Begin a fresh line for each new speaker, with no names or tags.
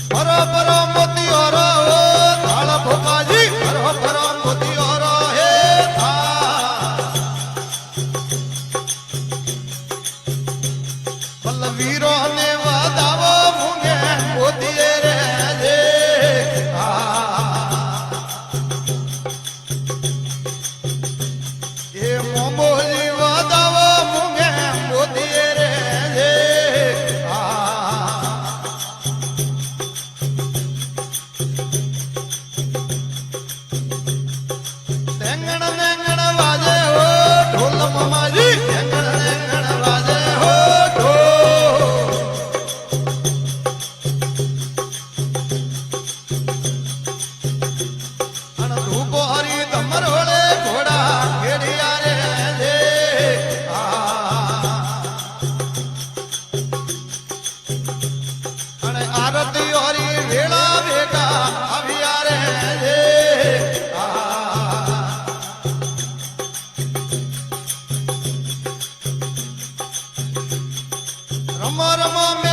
ભરો ભરો મોતીઓ રો થાળ ભોપાજી ભરો ભરો મોતીઓ રો હે વીરો ને વધાવો મુંગે મોતીએ રે જે એ મોમોજી વધાવો મુંગે મોતીએ રે જે ટેંગણ ટેંગણ વાજે હો ઢોલ મમાજી ટેંગણ ટેંગણ વાજે હો આરતી હરી વેળા બેટા આવ્યા રે રમા રમા